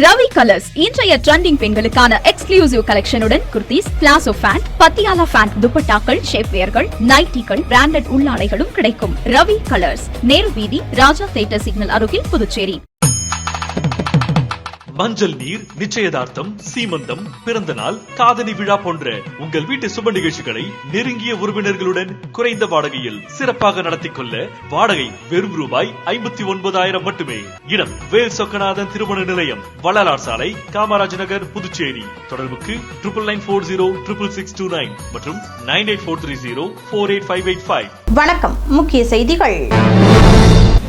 Ravi colours இன்றைய trending பெண்களுக்கான exclusive கலெக்ஷனுடன் kurtis, palazzo pant, Patiala pant, துப்பட்டாக்கள், ஷேப்வேர்கள், நைட்டிகள், பிராண்டட் உள்ளாடைகளும் கிடைக்கும். ரவி கலர்ஸ், நேரு வீதி, ராஜா தியேட்டர் சிக்னல் அருகில், புதுச்சேரி. மஞ்சள் நீர், நிச்சயதார்த்தம், சீமந்தம், பிறந்த நாள், காதணி விழா போன்ற உங்கள் வீட்டு சுப நிகழ்ச்சிகளை நெருங்கிய உறவினர்களுடன் குறைந்த வாடகையில் சிறப்பாக நடத்திக் கொள்ள வாடகை வெறும் ரூபாய் 59,000 மட்டுமே. இடம் வேல் சொக்கநாதன் திருமண நிலையம், வள்ளலார் சாலை, காமராஜ் நகர், புதுச்சேரி. தொடர்புக்கு 99406669 மற்றும் 9843048585. வணக்கம். முக்கிய செய்திகள்.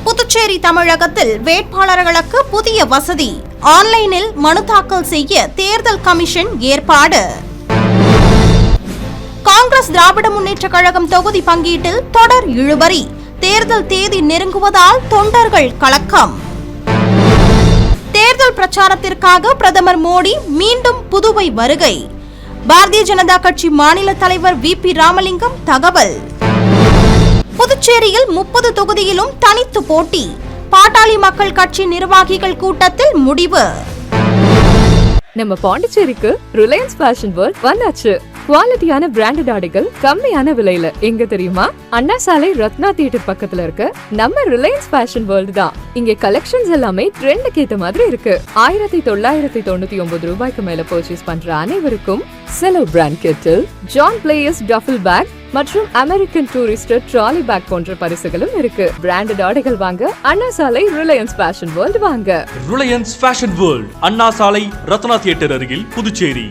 புதுச்சேரி தமிழகத்தில் வேட்பாளர்களுக்கு புதிய வசதி. ஆன்லைனில் மனு தாக்கல் செய்ய தேர்தல் கமிஷன் ஏற்பாடு. காங்கிரஸ் திராவிட முன்னேற்ற கழகம் தொகுதி பங்கீட்டில் தொடர் இழுபறி. தேர்தல் தேதி நெருங்குவதால் தொண்டர்கள் கலக்கம். தேர்தல் பிரச்சாரத்திற்காக பிரதமர் மோடி மீண்டும் புதுவை வருகை. பாரதிய ஜனதா கட்சி மாநில தலைவர் VP ராமலிங்கம் தகவல். புதுச்சேரியில் 30 தொகுதியிலும் தனித்து போட்டி. பாட்டாளி மக்கள் கட்சி நிர்வாகிகள் கூட்டத்தில் முடிவு. நம்ம பாண்டிச்சேரிக்கு ரிலையன்ஸ் ஃபேஷன் வேர்ல்ட் வந்தாச்சு. குவாலிட்டியான பிராண்டட் ஆடைகள் கம்மியான விலையில. எங்க தெரியுமா? அண்ணா சாலை ரத்னா தியேட்டர் பக்கத்துல இருக்க நம்ம ரிலையன்ஸ் ஃபேஷன் வேர்ல்ட் தான். இங்க கலெக்ஷன்ஸ் எல்லாமே ட்ரெண்டுக்கு ஏத்த மாதிரி இருக்கு. 1999 ரூபாய்க்கு மேல பர்ச்சேஸ் பண்ற அனைவருக்கும் Cello brand kettle, John Players duffel bag மற்றும் அமெரிக்கன் டூரிஸ்டர் ட்ராலி பேக் போன்ற பரிசுகளும் இருக்கு. பிராண்டட் ஆடைகள் வாங்க Anna Salai Reliance Fashion World வாங்க. Reliance Fashion World, Anna Salai Ratna theatre அருகில், புதுச்சேரி.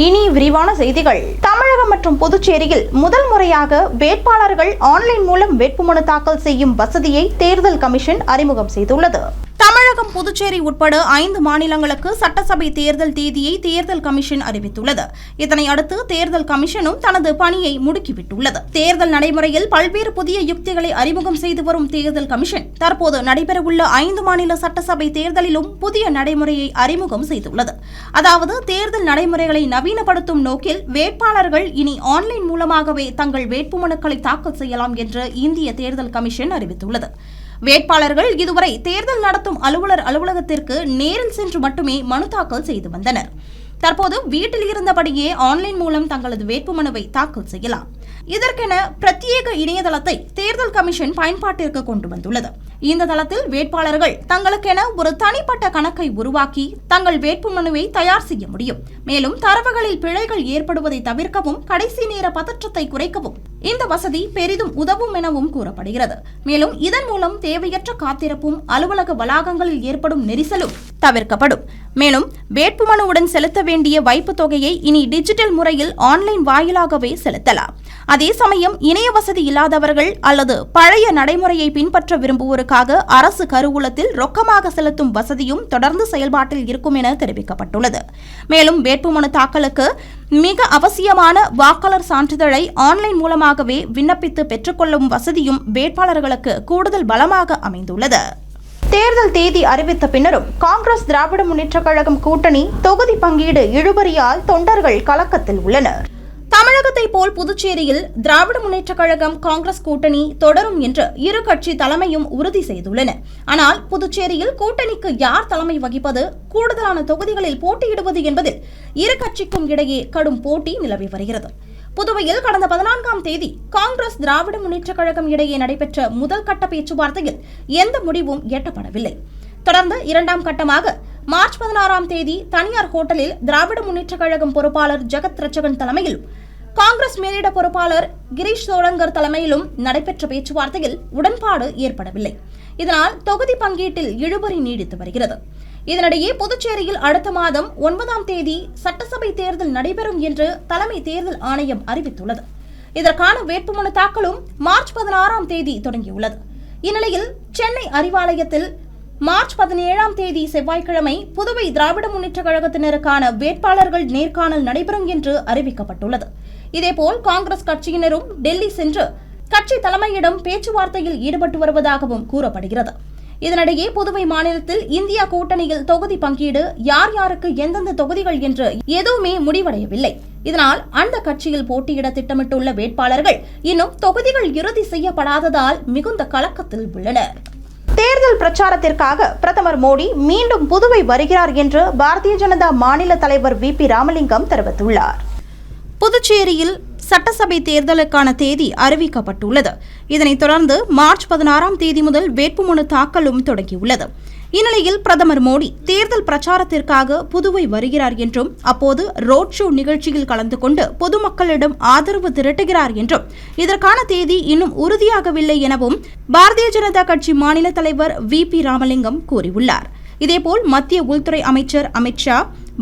இனி விரிவான செய்திகள். தமிழகம் மற்றும் புதுச்சேரியில் முதல் முறையாக வேட்பாளர்கள் ஆன்லைன் மூலம் வேட்புமனு தாக்கல் செய்யும் வசதியை தேர்தல் கமிஷன் அறிமுகம் செய்துள்ளது. தமிழகம், புதுச்சேரி உட்பட 5 மாநிலங்களுக்கு சட்டசபை தேர்தல் தேதியை தேர்தல் கமிஷன் அறிவித்துள்ளது. இதனை அடுத்து தேர்தல் கமிஷனும் தனது பணியை முடுக்கிவிட்டுள்ளது. தேர்தல் நடைமுறையில் பல்வேறு புதிய யுக்திகளை அறிமுகம் செய்து வரும் தேர்தல் கமிஷன் தற்போது நடைபெறவுள்ள 5 மாநில சட்டசபை தேர்தலிலும் புதிய நடைமுறையை அறிமுகம் செய்துள்ளது. அதாவது தேர்தல் நடைமுறைகளை நவீனப்படுத்தும் நோக்கில் வேட்பாளர்கள் இனி ஆன்லைன் மூலமாகவே தங்கள் வேட்புமனுக்களை தாக்கல் செய்யலாம் என்று இந்திய தேர்தல் கமிஷன் அறிவித்துள்ளது. வேட்பாளர்கள் இதுவரை தேர்தல் நடத்தும் அலுவலர் அலுவலகத்திற்கு நேரில் சென்று மட்டுமே மனு தாக்கல் செய்து வந்தனர். தற்போது வீட்டில் இருந்தபடியே ஆன்லைன் மூலம் தங்களது வேட்புமனுவை தாக்கல் செய்யலாம். இதற்கென பிரத்யேக இணையதளத்தை தேர்தல் கமிஷன் பயன்பாட்டிற்கு கொண்டு வந்துள்ளது. இந்த தளத்தில் வேட்பாளர்கள் தங்களுக்கென ஒரு தனிப்பட்ட கணக்கை உருவாக்கி தங்கள் வேட்புமனுவை தயார் செய்ய முடியும். மேலும் தரவுகளில் பிழைகள் ஏற்படுவதை தவிர்க்கவும் கடைசி நேர பதற்றத்தை குறைக்கவும் இந்த வசதி பெரிதும் உதவும் எனவும் கூறப்படுகிறது. மேலும் இதன் மூலம் தேவையற்ற காத்திருப்பும் அலுவலக வளாகங்களில் ஏற்படும் நெரிசலும் தவிர்க்கப்படும். மேலும் வேட்புமனுவுடன் செலுத்த வேண்டிய வைப்பு தொகையை இனி டிஜிட்டல் முறையில் ஆன்லைன் வாயிலாகவே செலுத்தலாம். அதே சமயம் இணைய வசதி இல்லாதவர்கள் அல்லது பழைய நடைமுறையை பின்பற்ற விரும்புவோருக்காக அரசு கருவூலத்தில் ரொக்கமாக செலுத்தும் வசதியும் தொடர்ந்து செயல்பாட்டில் இருக்கும் என தெரிவிக்கப்பட்டுள்ளது. மேலும் வேட்புமனு தாக்கலுக்கு மிக அவசியமான வாக்காளர் சான்றிதழை ஆன்லைன் மூலமாகவே விண்ணப்பித்து பெற்றுக்கொள்ளும் வசதியும் வேட்பாளர்களுக்கு கூடுதல் பலமாக அமைந்துள்ளது. தேர்தல் தேதி அறிவித்த பின்னரும் காங்கிரஸ் திராவிட முன்னேற்ற கழகம் கூட்டணி தொகுதி பங்கீடு இழுபறியால் தொண்டர்கள் கலக்கத்தில் உள்ளனர். தமிழகத்தை போல் புதுச்சேரியில் திராவிட முன்னேற்ற கழகம் காங்கிரஸ் கூட்டணி தொடரும் என்று இரு கட்சி தலைமையும் உறுதி செய்துள்ளன. ஆனால் புதுச்சேரியில் கூட்டணிக்கு யார் தலைமை வகிப்பது, கூடுதலான தொகுதிகளில் போட்டியிடுவது என்பதில் இரு கட்சிக்கும் இடையே கடும் போட்டி நிலவி வருகிறது. புதுவையில் கடந்த 14ஆம் தேதி காங்கிரஸ் திராவிட முன்னேற்ற கழகம் இடையே நடைபெற்ற முதல் கட்ட பேச்சுவார்த்தையில் எந்த முடிவும் எட்டப்படவில்லை. தொடர்ந்து 2ஆம் கட்டமாக மார்ச் 16ஆம் தேதி தனியார் ஹோட்டலில் திராவிட முன்னேற்ற கழகம் பொறுப்பாளர் ஜெகத் ரட்சகன் தலைமையிலும் காங்கிரஸ் மேலிட பொறுப்பாளர் கிரீஷ் சோழங்கர் தலைமையிலும் நடைபெற்ற பேச்சுவார்த்தையில் உடன்பாடு ஏற்படவில்லை. இதனால் தொகுதி பங்கீட்டில் இழுபறி நீடித்து வருகிறது. இதனிடையே புதுச்சேரியில் அடுத்த மாதம் 9ஆம் தேதி சட்டசபை தேர்தல் நடைபெறும் என்று தலைமை தேர்தல் ஆணையம் அறிவித்துள்ளது. இதற்கான வேட்புமனு தாக்கலும் மார்ச் 16ஆம் தேதி தொடங்கியுள்ளது. இந்நிலையில் சென்னை அறிவாலயத்தில் மார்ச் 17ஆம் தேதி செவ்வாய்க்கிழமை புதுவை திராவிட முன்னேற்ற கழகத்தினருக்கான வேட்பாளர்கள் நேர்காணல் நடைபெறும் என்று அறிவிக்கப்பட்டுள்ளது. இதேபோல் காங்கிரஸ் கட்சியினரும் டெல்லி சென்று கட்சி தலைமையிடம் பேச்சுவார்த்தையில் ஈடுபட்டு வருவதாகவும் கூறப்படுகிறது. இதனிடையே புதுவை மாநிலத்தில் இந்தியா கூட்டணியில் தொகுதி பங்கீடு, யார் யாருக்கு எந்தெந்த தொகுதிகள் என்று எதுவுமே முடிவடையவில்லை. இதனால் அந்த கட்சியில் போட்டியிட திட்டமிட்டுள்ள வேட்பாளர்கள் இன்னும் தொகுதிகள் இறுதி செய்யப்படாததால் மிகுந்த கலக்கத்தில் உள்ளனர். தேர்தல் பிரச்சாரத்திற்காக பிரதமர் மோடி மீண்டும் புதுவை வருகிறார் என்று பாரதிய ஜனதா மாநில தலைவர் VP ராமலிங்கம் தெரிவித்துள்ளார். புதுச்சேரியில் சட்டசபை தேர்தலுக்கான தேதி அறிவிக்கப்பட்டுள்ளது. இதனைத் தொடர்ந்து மார்ச் 16ஆம் தேதி முதல் வேட்புமனு தாக்கலும் தொடங்கியுள்ளது. இந்நிலையில் பிரதமர் மோடி தேர்தல் பிரச்சாரத்திற்காக புதுவை வருகிறார் என்றும் அப்போது ரோட் ஷோ நிகழ்ச்சியில் கலந்து கொண்டு பொதுமக்களிடம் ஆதரவு திரட்டுகிறார் என்றும் இதற்கான தேதி இன்னும் உறுதியாகவில்லை எனவும் பாரதிய ஜனதா கட்சி மாநில தலைவர் VP ராமலிங்கம் கூறியுள்ளார். இதேபோல் மத்திய உள்துறை அமைச்சர் அமித் ஷா,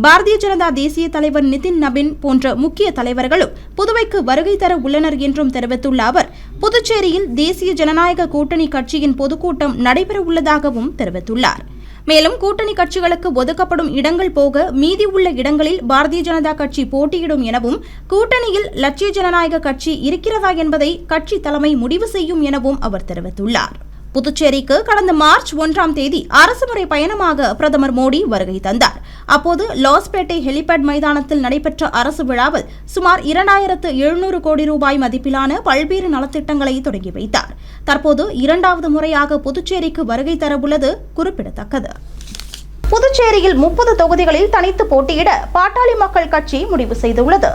பாரதிய ஜனதா தேசிய தலைவர் நிதின் நபின் போன்ற முக்கிய தலைவர்களும் புதுவைக்கு வருகை தர உள்ளனர் என்றும் தெரிவித்துள்ள அவர், புதுச்சேரியில் தேசிய ஜனநாயக கூட்டணி கட்சியின் பொதுக்கூட்டம் நடைபெற உள்ளதாகவும் தெரிவித்துள்ளார். மேலும் கூட்டணி கட்சிகளுக்கு ஒதுக்கப்படும் இடங்கள் போக மீதி உள்ள இடங்களில் பாரதிய ஜனதா கட்சி போட்டியிடும் எனவும், கூட்டணியில் லட்சிய ஜனநாயக கட்சி இருக்கிறதா என்பதை கட்சி தலைமை முடிவு செய்யும் எனவும் அவர் தெரிவித்துள்ளார். புதுச்சேரிக்கு கடந்த மார்ச் 1ஆம் தேதி அரசுமுறை பயணமாக பிரதமர் மோடி வருகை தந்தார். அப்போது லாஸ்பேட்டை ஹெலிபேட் மைதானத்தில் நடைபெற்ற அரசு விழாவில் சுமார் 2700 கோடி ரூபாய் மதிப்பிலான பல்வேறு நலத்திட்டங்களை தொடங்கி வைத்தார். தற்போது 2வது முறையாக புதுச்சேரிக்கு வருகை தரவுள்ளது குறிப்பிடத்தக்கது. புதுச்சேரியில் 30 தொகுதிகளில் தனித்து போட்டியிட பாட்டாளி மக்கள் கட்சி முடிவு செய்துள்ளது.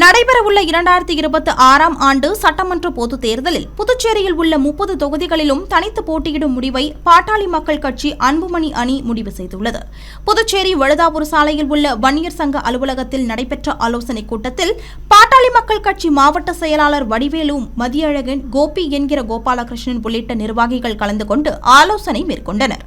நடைபெறவுள்ள 2026ஆம் ஆண்டு சட்டமன்ற பொதுத் தேர்தலில் புதுச்சேரியில் உள்ள 30 தொகுதிகளிலும் தனித்து போட்டியிடும் முடிவை பாட்டாளி மக்கள் கட்சி அன்புமணி அணி முடிவு செய்துள்ளது. புதுச்சேரி வழுதாவூர் சாலையில் உள்ள வன்னியர் சங்க அலுவலகத்தில் நடைபெற்ற ஆலோசனைக் கூட்டத்தில் பாட்டாளி மக்கள் கட்சி மாவட்ட செயலாளர் வடிவேலு, மதியழகன், கோபி என்கிற கோபாலகிருஷ்ணன் உள்ளிட்ட நிர்வாகிகள் கலந்து கொண்டு ஆலோசனை மேற்கொண்டனர்.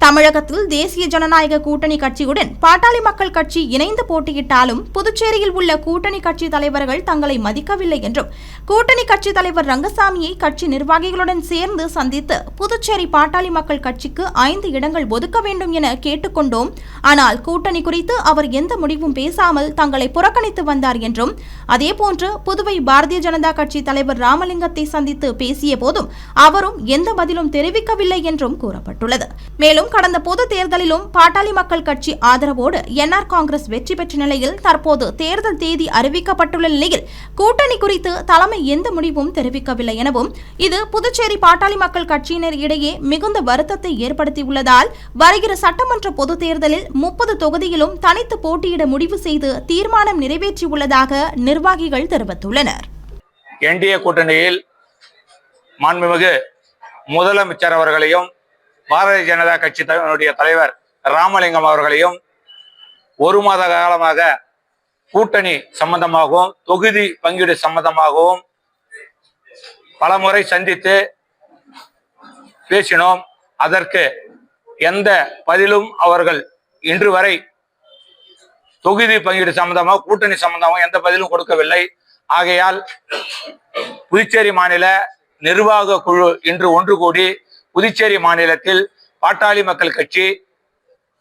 தமிழகத்தில் தேசிய ஜனநாயக கூட்டணி கட்சியுடன் பாட்டாளி மக்கள் கட்சி இணைந்து போட்டியிட்டாலும் புதுச்சேரியில் உள்ள கூட்டணி கட்சி தலைவர்கள் தங்களை மதிக்கவில்லை என்றும், கூட்டணி கட்சி தலைவர் ரங்கசாமியை கட்சி நிர்வாகிகளுடன் சேர்ந்து சந்தித்து புதுச்சேரி பாட்டாளி மக்கள் கட்சிக்கு 5 இடங்கள் ஒதுக்க வேண்டும் என கேட்டுக்கொண்டோம். ஆனால் கூட்டணி குறித்து அவர் எந்த முடிவும் பேசாமல் தங்களை புறக்கணித்து வந்தார் என்றும், அதேபோன்று புதுவை பாரதிய ஜனதா கட்சி தலைவர் ராமலிங்கத்தை சந்தித்து பேசிய போதும் அவரும் எந்த பதிலும் தெரிவிக்கவில்லை என்றும் கூறப்பட்டுள்ளது. மேலும் கடந்த பொது தேர்தலிலும் பாட்டாளி மக்கள் கட்சி ஆதரவோடு NR காங்கிரஸ் வெற்றி பெற்ற நிலையில் தற்போது தேர்தல் தேதி அறிவிக்கப்பட்டுள்ள நிலையில் கூட்டணி குறித்து தலைமை எந்த முடிவும் தெரிவிக்கவில்லை எனவும், இது புதுச்சேரி பாட்டாளி மக்கள் கட்சியினர் இடையே மிகுந்த வருத்தத்தை ஏற்படுத்தியுள்ளதால் வருகிற சட்டமன்ற பொது தேர்தலில் 30 தொகுதியிலும் தனித்து போட்டியிட முடிவு செய்து தீர்மானம் நிறைவேற்றியுள்ளதாக நிர்வாகிகள் தெரிவித்துள்ளனர். NDA கூட்டணியில் மாண்புமிகு முதலமைச்சர் அவர்களையும் பாரதிய ஜனதா கட்சி தலைவர் ராமலிங்கம் அவர்களையும் 1 மாத காலமாக கூட்டணி சம்பந்தமாகவும் தொகுதி பங்கீடு சம்பந்தமாகவும் பலமுறை சந்தித்து பேசினோம். அதற்கு எந்த பதிலும் அவர்கள் இன்று வரை தொகுதி பங்கீடு சம்பந்தமாக கூட்டணி சம்பந்தமாக எந்த பதிலும் கொடுக்கவில்லை. ஆகையால் புதுச்சேரி மாநில நிர்வாக குழு இன்று ஒன்று கூடி புதுச்சேரி மாநிலத்தில் பாட்டாளி மக்கள் கட்சி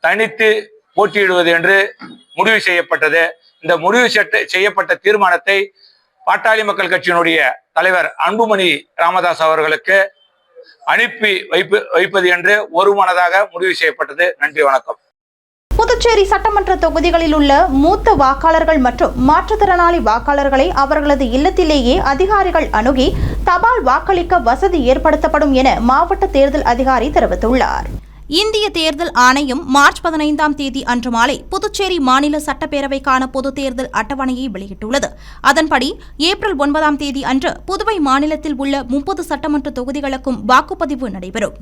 தனித்து போட்டியிடுவது என்று முடிவு செய்யப்பட்டது. இந்த முடிவு செய்யப்பட்ட தீர்மானத்தை பாட்டாளி மக்கள் கட்சியினுடைய தலைவர் அன்புமணி ராமதாஸ் அவர்களுக்கு அனுப்பி வைப்பது என்று ஒருமனதாக முடிவு செய்யப்பட்டது. நன்றி, வணக்கம். புதுச்சேரி சட்டமன்ற தொகுதிகளில் உள்ள மூத்த வாக்காளர்கள் மற்றும் மாற்றுத்திறனாளி வாக்காளர்களை அவர்களது இல்லத்திலேயே அதிகாரிகள் அணுகி தபால் வாக்களிக்க வசதி ஏற்படுத்தப்படும் என மாவட்ட தேர்தல் அதிகாரி தெரிவித்துள்ளார். இந்திய தேர்தல் ஆணையம் மார்ச் 15ஆம் தேதி அன்று மாலை புதுச்சேரி மாநில சட்டப்பேரவைக்கான பொதுத் தேர்தல் அட்டவணையை வெளியிட்டுள்ளது. அதன்படி ஏப்ரல் 9ஆம் தேதி அன்று புதுவை மாநிலத்தில் உள்ள 30 சட்டமன்ற தொகுதிகளுக்கும் வாக்குப்பதிவு நடைபெறும்.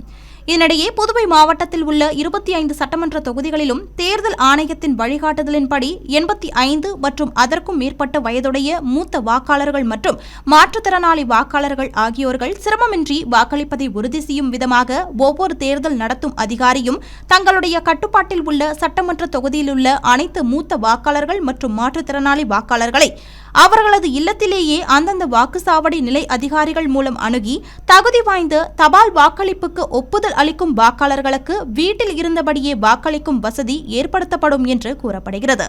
இதனிடையே புதுவை மாவட்டத்தில் உள்ள 25 சட்டமன்ற தொகுதிகளிலும் தேர்தல் ஆணையத்தின் வழிகாட்டுதலின்படி 85 மற்றும் அதற்கும் மேற்பட்ட வயதுடைய மூத்த வாக்காளர்கள் மற்றும் மாற்றுத்திறனாளி வாக்காளர்கள் ஆகியோர்கள் சிரமமின்றி வாக்களிப்பதை உறுதி செய்யும் விதமாக ஒவ்வொரு தேர்தல் நடத்தும் அதிகாரியும் தங்களுடைய கட்டுப்பாட்டில் உள்ள சட்டமன்ற தொகுதியிலுள்ள அனைத்து மூத்த வாக்காளர்கள் மற்றும் மாற்றுத்திறனாளி வாக்காளர்களை அவர்களது இல்லத்திலேயே அந்தந்த வாக்குச்சாவடி நிலை அதிகாரிகள் மூலம் அணுகி தகுதி வாய்ந்த தபால் வாக்களிப்புக்கு ஒப்புதல் அளிக்கும் வாக்காளர்களுக்கு வீட்டில் இருந்தபடியே வாக்களிக்கும் வசதி ஏற்படுத்தப்படும் என்று கூறப்படுகிறது.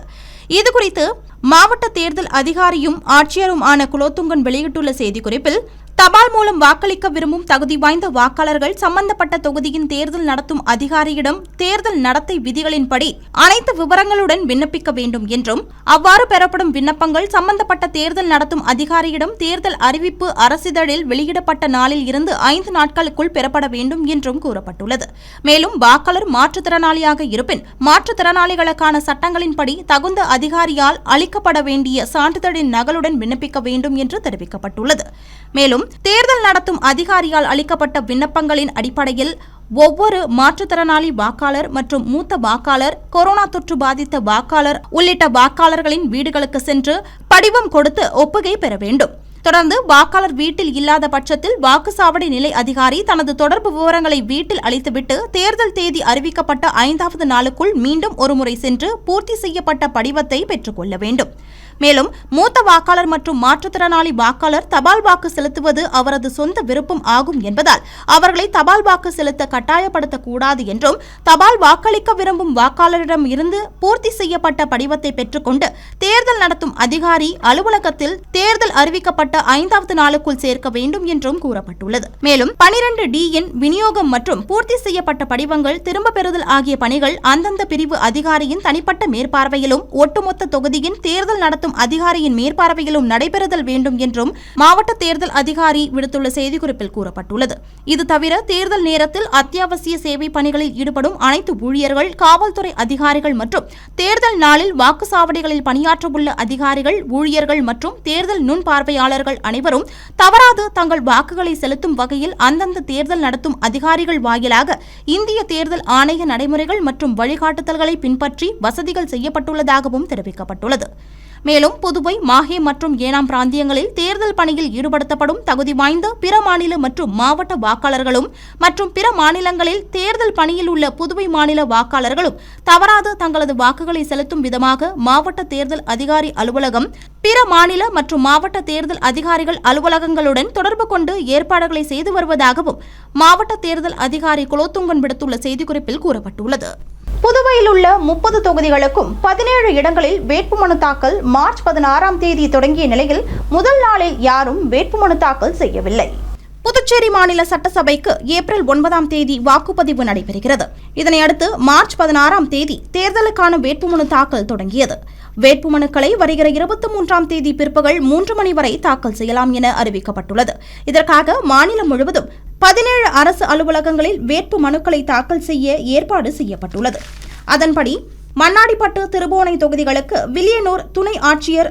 இதுகுறித்து மாவட்ட தேர்தல் அதிகாரியும் ஆட்சியரும் ஆன குலோத்துங்கன் வெளியிட்டுள்ள செய்திக்குறிப்பில், தபால் மூலம் வாக்களிக்க விரும்பும் தகுதி வாய்ந்த வாக்காளர்கள் சம்பந்தப்பட்ட தொகுதியின் தேர்தல் நடத்தும் அதிகாரியிடம் தேர்தல் நடத்தை விதிகளின்படி அனைத்து விவரங்களுடன் விண்ணப்பிக்க வேண்டும் என்றும் அவ்வாறு பெறப்படும் விண்ணப்பங்கள் சம்பந்தப்பட்ட தேர்தல் நடத்தும் அதிகாரியிடம் தேர்தல் அறிவிப்பு அரசிதழில் வெளியிடப்பட்ட நாளில் இருந்து 5 நாட்களுக்குள் பெறப்பட வேண்டும் என்றும் கூறப்பட்டுள்ளது. மேலும் வாக்காளர் மாற்றுத்திறனாளியாக இருப்பின் மாற்றுத்திறனாளிகளுக்கான சட்டங்களின்படி தகுந்த அதிகாரியால் அளிக்கப்பட வேண்டிய சான்றிதழின் நகலுடன் விண்ணப்பிக்க வேண்டும் என்று தெரிவிக்கப்பட்டுள்ளது. மேலும் தேர்தல் நடத்தும் அதிகாரியால் அளிக்கப்பட்ட விண்ணப்பங்களின் அடிப்படையில் ஒவ்வொரு மாற்றுத்திறனாளி வாக்காளர் மற்றும் மூத்த வாக்காளர், கொரோனா தொற்று பாதித்த வாக்காளர் உள்ளிட்ட வாக்காளர்களின் வீடுகளுக்கு சென்று படிவம் கொடுத்து ஒப்புகை பெற வேண்டும். தொடர்ந்து வாக்காளர் வீட்டில் இல்லாத பட்சத்தில் வாக்குச்சாவடி நிலை அதிகாரி தனது தொடர்பு விவரங்களை வீட்டில் அளித்துவிட்டு தேர்தல் தேதி அறிவிக்கப்பட்ட 5வது நாளுக்குள் மீண்டும் ஒருமுறை சென்று பூர்த்தி செய்யப்பட்ட படிவத்தை பெற்றுக் கொள்ள வேண்டும். மேலும் மூத்த வாக்காளர் மற்றும் மாற்றுத்திறனாளி வாக்காளர் தபால் வாக்கு செலுத்துவது அவரது சொந்த விருப்பம் ஆகும் என்பதால் அவர்களை தபால் வாக்கு செலுத்த கட்டாயப்படுத்தக்கூடாது என்றும் தபால் வாக்களிக்க விரும்பும் வாக்காளரிடம் இருந்து பூர்த்தி செய்யப்பட்ட படிவத்தை பெற்றுக்கொண்டு தேர்தல் நடத்தும் அதிகாரி அலுவலகத்தில் தேர்தல் அறிவிக்கப்பட்ட 5வது நாளுக்குள் சேர்க்க வேண்டும் என்றும் கூறப்பட்டுள்ளது. மேலும் 12Dயின் விநியோகம் மற்றும் பூர்த்தி செய்யப்பட்ட படிவங்கள் திரும்ப பெறுதல் ஆகிய பணிகள் அந்தந்த பிரிவு அதிகாரியின் தனிப்பட்ட மேற்பார்வையிலும் ஒட்டுமொத்த தொகுதியின் தேர்தல் நடத்தும் அதிகாரியின் மேற்பார்வையிலும் நடைபெறுதல் வேண்டும் என்றும் மாவட்ட தேர்தல் அதிகாரி விடுத்துள்ள செய்திக்குறிப்பில் கூறப்பட்டுள்ளது. இது தவிர தேர்தல் நேரத்தில் அத்தியாவசிய சேவை பணிகளில் ஈடுபடும் அனைத்து ஊழியர்கள், காவல்துறை அதிகாரிகள் மற்றும் தேர்தல் நாளில் வாக்குச்சாவடிகளில் பணியாற்றவுள்ள அதிகாரிகள், ஊழியர்கள் மற்றும் தேர்தல் நுண் பார்வையாளர்கள் அனைவரும் தவறாது தங்கள் வாக்குகளை செலுத்தும் வகையில் அந்தந்த தேர்தல் நடத்தும் அதிகாரிகள் வாயிலாக இந்திய தேர்தல் ஆணைய நடைமுறைகள் மற்றும் வழிகாட்டுதல்களை பின்பற்றி வசதிகள் செய்யப்பட்டுள்ளதாகவும் தெரிவிக்கப்பட்டுள்ளது. மேலும் புதுவை, மாஹே மற்றும் ஏனாம் பிராந்தியங்களில் தேர்தல் பணியில் ஈடுபடுத்தப்படும் தகுதி வாய்ந்த பிற மாநில மற்றும் மாவட்ட வாக்காளர்களும் மற்றும் பிற மாநிலங்களில் தேர்தல் பணியில் உள்ள புதுவை மாநில வாக்காளர்களும் தவறாது தங்களது வாக்குகளை செலுத்தும் விதமாக மாவட்ட தேர்தல் அதிகாரி அலுவலகம், பிற மாநில மற்றும் மாவட்ட தேர்தல் அதிகாரிகள் அலுவலகங்களுடன் தொடர்பு கொண்டு ஏற்பாடுகளை செய்து வருவதாகவும் மாவட்ட தேர்தல் அதிகாரி குலோத்துங்கன் விடுத்துள்ள செய்திக்குறிப்பில் கூறப்பட்டுள்ளது. புதுவையில் உள்ள 30 தொகுதிகளுக்கும் 17 இடங்களில் வேட்புமனு தாக்கல் மார்ச் 16ஆம் தேதி தொடங்கிய நிலையில் முதல் நாளில் யாரும் வேட்புமனு தாக்கல் செய்யவில்லை. புதுச்சேரி மாநில சட்டசபைக்கு ஏப்ரல் 9ஆம் தேதி வாக்குப்பதிவு நடைபெறுகிறது. இதனையடுத்து மார்ச் 16ஆம் தேதி தேர்தலுக்கான வேட்புமனு தாக்கல் தொடங்கியது. வேட்புமனுக்களை வருகிற 23ஆம் தேதி பிற்பகல் 3 மணி வரை தாக்கல் செய்யலாம் என அறிவிக்கப்பட்டுள்ளது. இதற்காக மாநிலம் முழுவதும் 17 அரசு அலுவலகங்களில் வேட்பு மனுக்களை தாக்கல் செய்ய ஏற்பாடு செய்யப்பட்டுள்ளது. அதன்படி மண்ணாடிப்பட்டு, திருபுவனை தொகுதிகளுக்கு வில்லியனூர் துணை ஆட்சியர்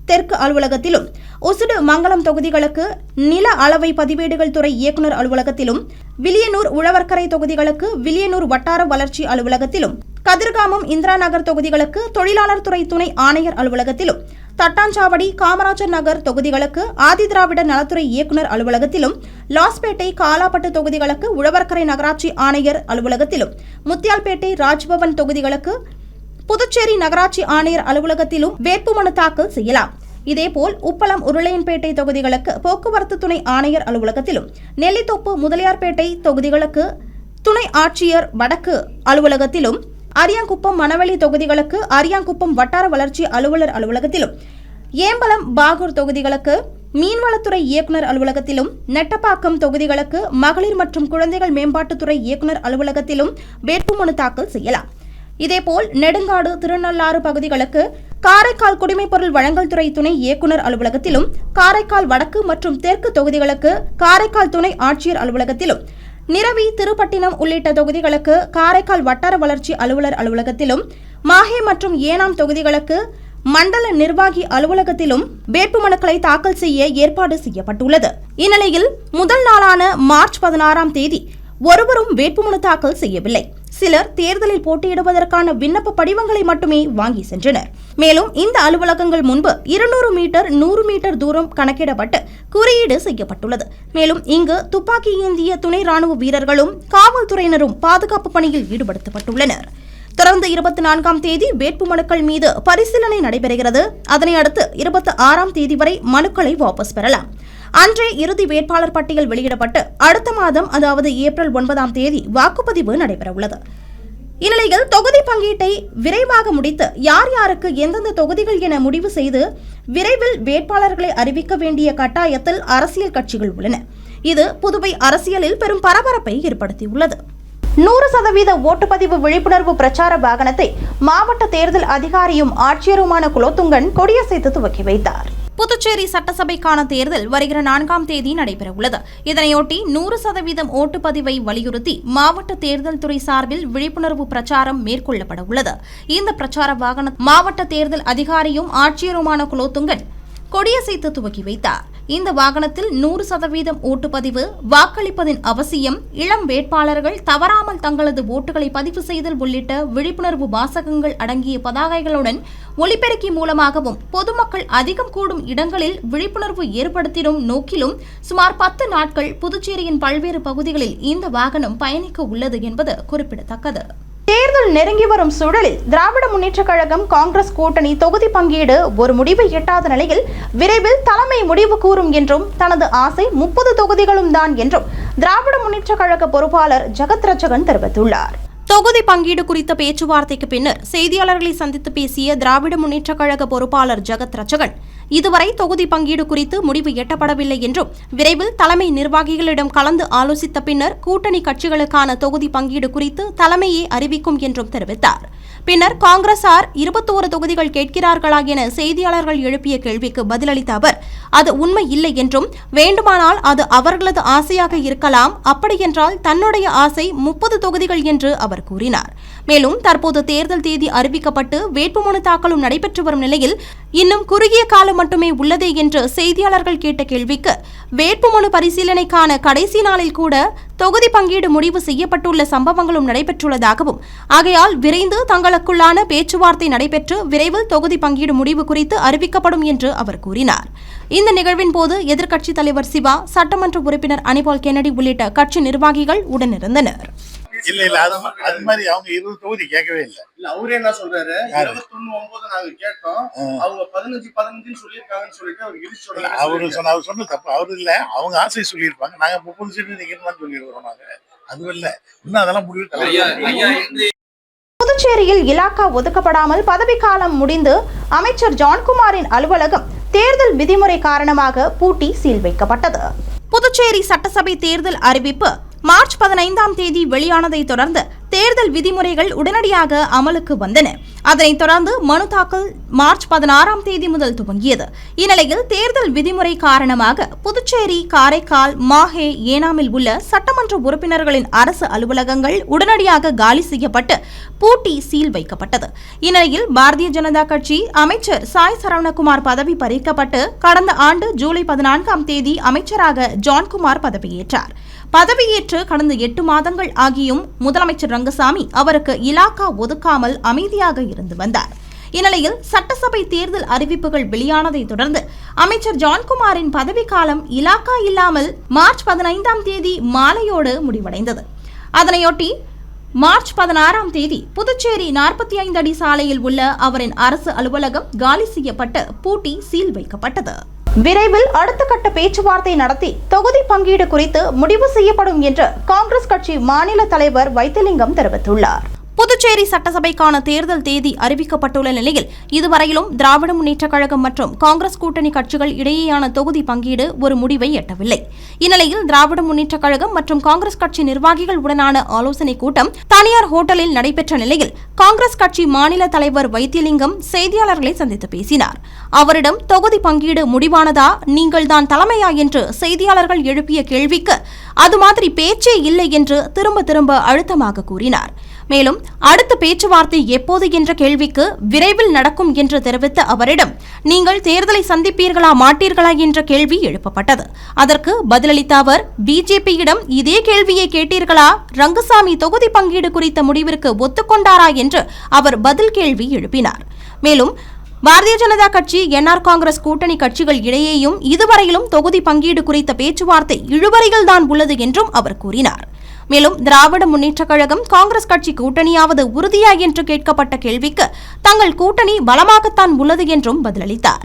தெற்கு அலுவலகத்திலும், ஒசுடு மங்கலம் தொகுதிகளுக்கு நில அளவை பதிவேடுகள் துறை இயக்குநர் அலுவலகத்திலும், வில்லியனூர் உழவர்கரை தொகுதிகளுக்கு வில்லியனூர் வட்டார வளர்ச்சி அலுவலகத்திலும், கதிர்காமம், இந்திரா நகர் தொகுதிகளுக்கு தொழிலாளர் துறை துணை ஆணையர் அலுவலகத்திலும், தட்டாஞ்சாவடி, காமராஜர் நகர் தொகுதிகளுக்கு ஆதிதிராவிட நலத்துறை இயக்குநர் அலுவலகத்திலும், லாஸ்பேட்டை, காலாப்பட்டு தொகுதிகளுக்கு உழவர்கரை நகராட்சி ஆணையர் அலுவலகத்திலும், முத்தியால்பேட்டை, ராஜ்பவன் தொகுதிகளுக்கு புதுச்சேரி நகராட்சி ஆணையர் அலுவலகத்திலும் வேட்புமனு தாக்கல் செய்யலாம். இதேபோல் உப்பளம், உருளையன்பேட்டை தொகுதிகளுக்கு போக்குவரத்து துணை ஆணையர் அலுவலகத்திலும், நெல்லித்தோப்பு, முதலியார்பேட்டை தொகுதிகளுக்கு துணை ஆட்சியர் வடக்கு அலுவலகத்திலும், அரியாங்குப்பம், மணவெளி தொகுதிகளுக்கு அரியாங்குப்பம் வட்டார வளர்ச்சி அலுவலர் அலுவலகத்திலும், ஏம்பலம், பாகூர் தொகுதிகளுக்கு மீன்வளத்துறை இயக்குநர் அலுவலகத்திலும், நெட்டப்பாக்கம் தொகுதிகளுக்கு மகளிர் மற்றும் குழந்தைகள் மேம்பாட்டுத்துறை இயக்குநர் அலுவலகத்திலும் வேட்புமனு தாக்கல் செய்யலாம். இதேபோல் நெடுங்காடு, திருநள்ளாறு பகுதிகளுக்கு காரைக்கால் குடிமைப்பொருள் வழங்கல் துறை துணை இயக்குநர் அலுவலகத்திலும், காரைக்கால் வடக்கு மற்றும் தெற்கு தொகுதிகளுக்கு காரைக்கால் துணை ஆட்சியர் அலுவலகத்திலும், நிரவி, திருப்பட்டினம் உள்ளிட்ட தொகுதிகளுக்கு காரைக்கால் வட்டார வளர்ச்சி அலுவலர் அலுவலகத்திலும், மாஹே மற்றும் ஏனாம் தொகுதிகளுக்கு மண்டல நிர்வாகி அலுவலகத்திலும் வேட்புமனுக்களை தாக்கல் செய்ய ஏற்பாடு செய்யப்பட்டுள்ளது. இந்நிலையில் முதல் நாளான மார்ச் 16ஆம் தேதி ஒருவரும் வேட்புமனு தாக்கல் செய்யவில்லை. சிலர் தேர்தலில் போட்டியிடுவதற்கான விண்ணப்ப படிவங்களை மட்டுமே வாங்கி சென்றனர். மேலும் இந்த அலுவலகங்கள் முன்பு 200 மீட்டர் 100 மீட்டர் தூரம் கணக்கிடப்பட்டு குறியீடு செய்யப்பட்டுள்ளது. மேலும் இங்கு துப்பாக்கி ஏந்திய துணை ராணுவ வீரர்களும் காவல்துறையினரும் பாதுகாப்பு பணியில் ஈடுபடுத்தப்பட்டுள்ளனர். தொடர்ந்து 24ஆம் தேதி வேட்புமனுக்கள் மீது பரிசீலனை நடைபெறுகிறது. அதனை அடுத்து 26ஆம் தேதி வரை மனுக்களை வாபஸ் பெறலாம். அன்றே இறுதி வேட்பாளர் பட்டியல் வெளியிடப்பட்டு அடுத்த மாதம், அதாவது ஏப்ரல் 9ஆம் தேதி வாக்குப்பதிவு நடைபெறவுள்ளது. இந்நிலையில் தொகுதி பங்கீட்டை விரைவாக முடித்து யார் யாருக்கு எந்தெந்த தொகுதிகள் என முடிவு செய்து விரைவில் வேட்பாளர்களை அறிவிக்க வேண்டிய கட்டாயத்தில் அரசியல் கட்சிகள் உள்ளன. இது புதுவை அரசியலில் பெரும் பரபரப்பை ஏற்படுத்தியுள்ளது. 100% ஓட்டுப்பதிவு விழிப்புணர்வு பிரச்சார வாகனத்தை மாவட்ட தேர்தல் அதிகாரியும் ஆட்சியருமான குலோத்துங்கன் கொடியசைத்து துவக்கி வைத்தார். புதுச்சேரி சட்டசபைக்கான தேர்தல் வருகிற 4ஆம் தேதி நடைபெறவுள்ளது. இதனையொட்டி 100% ஓட்டுப்பதிவை வலியுறுத்தி மாவட்ட தேர்தல் துறை சார்பில் விழிப்புணர்வு பிரச்சாரம் மேற்கொள்ளப்பட உள்ளது. இந்த பிரச்சார வாகனம் மாவட்ட தேர்தல் அதிகாரியும் ஆட்சியருமான குலோத்துங்கன் கொடியசைத்து துவக்கி வைத்தார். இந்த வாகனத்தில் 100% ஓட்டுப்பதிவு, வாக்களிப்பதின் அவசியம், இளம் வேட்பாளர்கள் தவறாமல் தங்களது ஓட்டுகளை பதிவு செய்தல் உள்ளிட்ட விழிப்புணர்வு வாசகங்கள் அடங்கிய பதாகைகளுடன் ஒலிபெருக்கி மூலமாகவும் பொதுமக்கள் அதிகம் கூடும் இடங்களில் விழிப்புணர்வு ஏற்படுத்திடும் நோக்கிலும் சுமார் 10 நாட்கள் புதுச்சேரியின் பல்வேறு பகுதிகளில் இந்த வாகனம் பயணிக்க உள்ளது என்பது குறிப்பிடத்தக்கது. தேர்தல் நெருங்கி வரும் சூழலில் திராவிட முன்னேற்றக் கழகம் காங்கிரஸ் கூட்டணி தொகுதி பங்கீடு ஒரு முடிவை எட்டாத நிலையில் விரைவில் தலைமை முடிவு கூறும் என்றும் தனது ஆசை 30 தொகுதிகளும் தான் என்றும் திராவிட முன்னேற்றக் கழக பொறுப்பாளர் ஜெகத் ரட்சகன் தெரிவித்துள்ளார். தொகுதி பங்கீடு குறித்த பேச்சுவார்த்தைக்கு பின்னர் செய்தியாளர்களை சந்தித்து பேசிய திராவிட முன்னேற்றக் கழக பொறுப்பாளர் ஜெகத் ரட்சகன், இதுவரை தொகுதி பங்கீடு குறித்து முடிவு எட்டப்படவில்லை என்றும் விரைவில் தலைமை நிர்வாகிகளிடம் கலந்து ஆலோசித்த பின்னர் கூட்டணி கட்சிகளுக்கான தொகுதி பங்கீடு குறித்து தலைமையே அறிவிக்கும் என்றும் தெரிவித்தார். பின்னர் காங்கிரசார் 21 தொகுதிகள் கேட்கிறார்களா என செய்தியாளர்கள் எழுப்பிய கேள்விக்கு பதிலளித்த அவர், அது உண்மை இல்லை என்றும் வேண்டுமானால் அது அவர்களது ஆசையாக இருக்கலாம், அப்படியென்றால் தன்னுடைய ஆசை 30 தொகுதிகள் என்று அவர் கூறினார். மேலும் தற்போது தேர்தல் தேதி அறிவிக்கப்பட்டு வேட்புமனு தாக்கலும் நடைபெற்று வரும் நிலையில் இன்னும் குறுகிய காலம் மட்டுமே உள்ளதே என்று செய்தியாளர்கள் கேட்ட கேள்விக்கு, வேட்புமனு பரிசீலனைக்கான கடைசி நாளில் கூட தொகுதி பங்கீடு முடிவு செய்யப்பட்டுள்ள சம்பவங்களும் நடைபெற்றுள்ளதாகவும், ஆகையால் விரைந்து தங்களுக்குள்ளான பேச்சுவார்த்தை நடைபெற்று விரைவில் தொகுதி பங்கீடு முடிவு குறித்து அறிவிக்கப்படும் என்று அவர் கூறினார். இந்த நிகழ்வின் போது எதிர்க்கட்சித் தலைவர் சிவா, சட்டமன்ற உறுப்பினர் அனிபால் கென்னடி உள்ளிட்ட கட்சி நிர்வாகிகள் உடனிருந்தனர். இல்ல அது மாதிரி அவங்க 20 தொகுதி கேட்கவே இல்லை. அவரே என்ன சொல்றாரு, 21/9 நாங்க கேட்டோம், அவங்க 15 சொல்லிருக்காங்கன்னு சொல்லிட்டு அவர் இடிச்சு சொல்றாரு. அவர் சொன்ன தப்பு அவரு இல்ல, அவங்க ஆசை சொல்லியிருப்பாங்க. நாங்க 30 சீட்டு நிக்கணும்னு சொல்லியிருக்கோம். நாங்க அது இல்ல, இன்னும் அதெல்லாம் முடிவு. புதுச்சேரியில் இலாக்கா ஒதுக்கப்படாமல் பதவிக்காலம் முடிந்து அமைச்சர் ஜான்குமாரின் அலுவலகம் தேர்தல் விதிமுறை காரணமாக பூட்டி சீல் வைக்கப்பட்டது. புதுச்சேரி சட்டசபை தேர்தல் அறிவிப்பு மார்ச் 15ஆம் தேதி வெளியானதை தொடர்ந்து தேர்தல் விதிமுறைகள் உடனடியாக அமலுக்கு வந்தன. அதனைத் தொடர்ந்து மனு தாக்கல் மார்ச் 16ஆம் தேதி முதல் துவங்கியது. இந்நிலையில் தேர்தல் விதிமுறை காரணமாக புதுச்சேரி, காரைக்கால், மாஹே, ஏனாமில் உள்ள சட்டமன்ற உறுப்பினர்களின் அரசு அலுவலகங்கள் உடனடியாக காலி செய்யப்பட்டு பூட்டி சீல் வைக்கப்பட்டது. இந்நிலையில் பாரதிய ஜனதா கட்சி அமைச்சர் சாய் சரவணகுமார் பதவி பறிக்கப்பட்டு கடந்த ஆண்டு ஜூலை 14ஆம் தேதி அமைச்சராக ஜான்குமார் பதவியேற்றார். பதவியேற்று கடந்த 8 மாதங்கள் ஆகியும் முதலமைச்சர் ரங்கசாமி அவருக்கு இலாக்கா ஒதுக்காமல் அமைதியாக இருந்து வந்தார். இந்நிலையில் சட்டசபை தேர்தல் அறிவிப்புகள் வெளியானதை தொடர்ந்து அமைச்சர் ஜான்குமாரின் பதவிக்காலம் இலாக்கா இல்லாமல் மார்ச் 15ஆம் தேதி மாலையோடு முடிவடைந்தது. அதனையொட்டி மார்ச் 16ஆம் தேதி புதுச்சேரி 45 அடி சாலையில் உள்ள அவரின் அரசு அலுவலகம் காலி செய்யப்பட்டு பூட்டி சீல் வைக்கப்பட்டது. விரைவில் அடுத்த கட்ட பேச்சுவார்த்தை நடத்தி தொகுதி பங்கீடு குறித்து முடிவு செய்யப்படும் என்று காங்கிரஸ் கட்சி மாநில தலைவர் வைத்திலிங்கம் தெரிவித்துள்ளார். புதுச்சேரி சட்டசபைக்கான தேர்தல் தேதி அறிவிக்கப்பட்டுள்ள நிலையில் இதுவரையிலும் திராவிட முன்னேற்றக் கழகம் மற்றும் காங்கிரஸ் கூட்டணி கட்சிகள் இடையேயான தொகுதி பங்கீடு ஒரு முடிவை எட்டவில்லை. இந்நிலையில் திராவிட முன்னேற்றக் கழகம் மற்றும் காங்கிரஸ் கட்சி நிர்வாகிகள் உடனான ஆலோசனைக் கூட்டம் தனியார் ஹோட்டலில் நடைபெற்ற நிலையில் காங்கிரஸ் கட்சி மாநில தலைவர் வைத்திலிங்கம் செய்தியாளர்களை சந்தித்து பேசினார். அவரிடம் தொகுதி பங்கீடு முடிவானதா, நீங்கள் தான் தலைமையா என்று செய்தியாளர்கள் எழுப்பிய கேள்விக்கு அது மாதிரி பேச்சே இல்லை என்று திரும்ப திரும்ப அழுத்தமாக கூறினார். மேலும் அடுத்த பேச்சுவார்த்தை எப்போது என்ற கேள்விக்கு விரைவில் நடக்கும் என்று தெரிவித்த அவரிடம் நீங்கள் தேர்தலை சந்திப்பீர்களா மாட்டீர்களா என்ற கேள்வி எழுப்பப்பட்டது. அதற்கு பதிலளித்த அவர், பிஜேபியிடம் இதே கேள்வியை கேட்டீர்களா, ரங்கசாமி தொகுதி பங்கீடு குறித்த முடிவிற்கு ஒத்துக்கொண்டாரா என்று அவர் பதில் கேள்வி எழுப்பினார். மேலும் பாரதிய ஜனதா கட்சி, என்ஆர் காங்கிரஸ் கூட்டணி கட்சிகள் இடையேயும் இதுவரையிலும் தொகுதி பங்கீடு குறித்த பேச்சுவார்த்தை இழுபறியில்தான் உள்ளது என்றும் அவர் கூறினார். மேலும் திராவிட முன்னேற்றக் கழகம் காங்கிரஸ் கட்சி கூட்டணியாவது உறுதியா என்று கேட்கப்பட்ட கேள்விக்கு தங்கள் கூட்டணி பலமாகத்தான் உள்ளது என்றும் பதிலளித்தார்.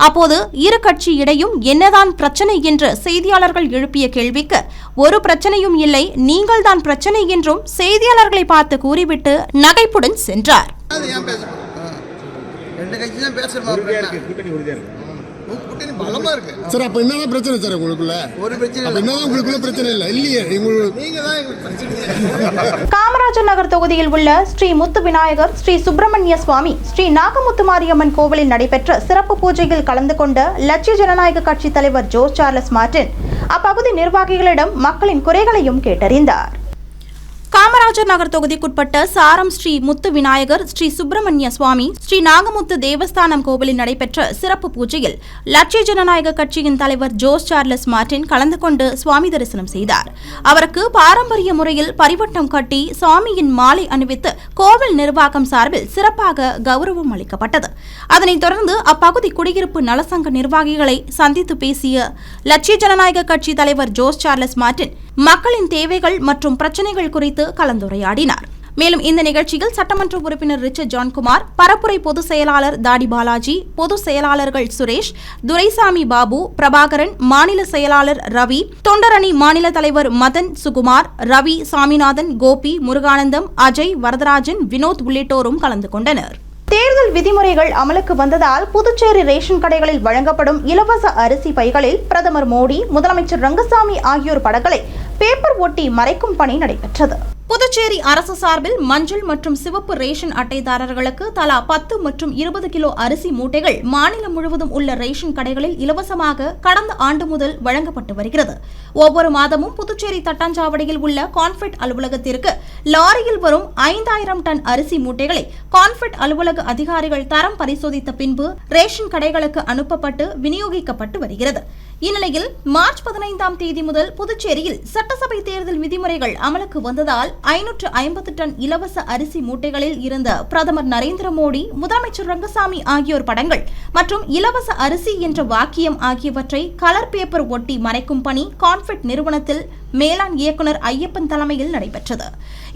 அப்போது இரு கட்சி இடையும் என்னதான் பிரச்சனை என்று செய்தியாளர்கள் எழுப்பிய கேள்விக்கு ஒரு பிரச்சனையும் இல்லை, நீங்கள் தான் பிரச்சனை என்றும் செய்தியாளர்களை பார்த்து கூறிவிட்டு நகைப்புடன் சென்றார். கூட்டணி பலமா இருக்கு சார். அப்ப என்னதான் பிரச்சனை சார் உங்களுக்குள்ள? ஒரு பிரச்சனை என்னதான் உங்களுக்குள்ள பிரச்சனை இல்லை இல்லையே? நீங்க தான் எங்களுக்கு பிரச்சனை. காமராஜர் நகர் தொகுதியில் உள்ள ஸ்ரீ முத்து விநாயகர், ஸ்ரீ சுப்பிரமணிய சுவாமி, ஸ்ரீ நாகமுத்து மாரியம்மன் கோவிலில் நடைபெற்ற சிறப்பு பூஜையில் கலந்து கொண்ட லட்சிய ஜனநாயக கட்சி தலைவர் ஜோஸ் சார்லஸ் மார்டின் அப்பகுதி நிர்வாகிகளிடம் மக்களின் குறைகளையும் கேட்டறிந்தார். காமராஜர் நகர் தொகுதிக்குட்பட்ட சாரம் ஸ்ரீ முத்து விநாயகர், ஸ்ரீ சுப்பிரமணிய சுவாமி, ஸ்ரீ நாகமுத்து தேவஸ்தானம் கோவிலில் நடைபெற்ற சிறப்பு பூஜையில் லட்சிய ஜனநாயக கட்சியின் தலைவர் ஜோஸ் சார்லஸ் மார்டின் கலந்து கொண்டு சுவாமி தரிசனம் செய்தார். அவருக்கு பாரம்பரிய முறையில் பரிவட்டம் கட்டி சுவாமியின் மாலை அணிவித்து கோவில் நிர்வாகம் சார்பில் சிறப்பாக கௌரவம் அளிக்கப்பட்டது. அதனைத் தொடர்ந்து அப்பகுதி குடியிருப்பு நலசங்க நிர்வாகிகளை சந்தித்து பேசிய லட்சிய ஜனநாயக கட்சி தலைவர் ஜோஸ் சார்லஸ் மார்டின் மக்களின் தேவைகள் மற்றும் பிரச்சினைகள் குறித்து கலந்துரையாடினார். மேலும் இந்த நிகழ்ச்சியில் சட்டமன்ற உறுப்பினர் ரிச்சர்ட் ஜான்குமார், பரப்புரை பொதுச் செயலாளர் தாடி பாலாஜி, பொதுச் செயலாளர்கள் சுரேஷ், துரைசாமி பாபு, பிரபாகரன், மாநில செயலாளர் ரவி, தொண்டரணி மாநில தலைவர் மதன் சுகுமார், ரவி, சாமிநாதன், கோபி, முருகானந்தம், அஜய், வரதராஜன், வினோத் உள்ளிட்டோரும் கலந்து கொண்டனர். தேர்தல் விதிமுறைகள் அமலுக்கு வந்ததால் புதுச்சேரி ரேஷன் கடைகளில் வழங்கப்படும் இலவச அரிசி பைகளில் பிரதமர் மோடி, முதலமைச்சர் ரங்கசாமி ஆகியோர் படங்களை பேப்பர் ஒட்டி மறைக்கும் பணி நடைபெற்றது. புதுச்சேரி அரசு சார்பில் மஞ்சள் மற்றும் சிவப்பு ரேஷன் அட்டைதாரர்களுக்கு தலா 10 மற்றும் 20 கிலோ அரிசி மூட்டைகள் மாநிலம் முழுவதும் உள்ள ரேஷன் கடைகளில் இலவசமாக கடந்த ஆண்டு முதல் வழங்கப்பட்டு வருகிறது. ஒவ்வொரு மாதமும் புதுச்சேரி தட்டாஞ்சாவடியில் உள்ள கான்ஃபெட் அலுவலகத்திற்கு லாரியில் வரும் 5000 டன் அரிசி மூட்டைகளை கான்ஃபெட் அலுவலக அதிகாரிகள் தரம் பரிசோதித்த பின்பு ரேஷன் கடைகளுக்கு அனுப்பப்பட்டு விநியோகிக்கப்பட்டு வருகிறது. இந்நிலையில் மார்ச் 15ஆம் தேதி முதல் புதுச்சேரியில் சட்டசபை தேர்தல் விதிமுறைகள் அமலுக்கு வந்ததால் 550 டன் இலவச அரிசி மூட்டைகளில் இருந்த பிரதமர் நரேந்திர மோடி, முதலமைச்சர் ரங்கசாமி ஆகியோர் படங்கள் மற்றும் இலவச அரிசி என்ற வாக்கியம் ஆகியவற்றை கலர் பேப்பர் ஒட்டி மறைக்கும் பணி கான்ஃபெட் நிறுவனத்தில் மேலாண் இயக்குநர் ஐயப்பன் தலைமையில் நடைபெற்றது.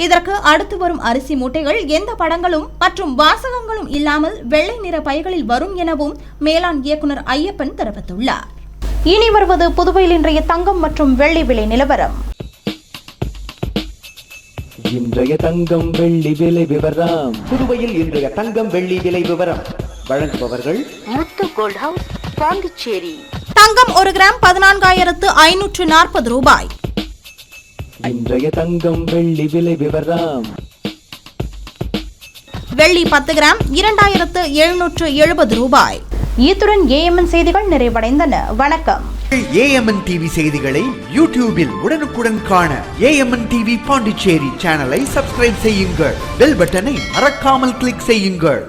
இதற்கு அடுத்து வரும் அரிசி மூட்டைகள் எந்த படங்களும் மற்றும் வாசகங்களும் இல்லாமல் வெள்ளை நிற பைகளில் வரும் எனவும் மேலாண் இயக்குநர் ஐயப்பன் தெரிவித்துள்ளார். இனி வருவது புதுவையில் இன்றைய தங்கம் மற்றும் வெள்ளி விலை நிலவரம். இன்றைய தங்கம் வெள்ளி விலை விவரம். புதுவையில் இன்றைய தங்கம் வெள்ளி விலை விவரம் வழங்குபவர்கள் முத்து கோல்ட் ஹவுஸ், பாண்டிச்சேரி. தங்கம் 1 கிராம் 14,540 ரூபாய். இன்றைய தங்கம் வெள்ளி விலை விவரம். வெள்ளி 10 கிராம் 2,770 ரூபாய். இத்துடன் ஏஎம்என் செய்திகள் நிறைவடைந்தன. வணக்கம். ஏஎம்என் டிவி செய்திகளை யூடியூபில் உடனுக்குடன் காண ஏஎம்என் டிவி பாண்டிச்சேரி சேனலை சப்ஸ்கிரைப் செய்யுங்கள். பெல் பட்டனை மறக்காமல் கிளிக் செய்யுங்கள்.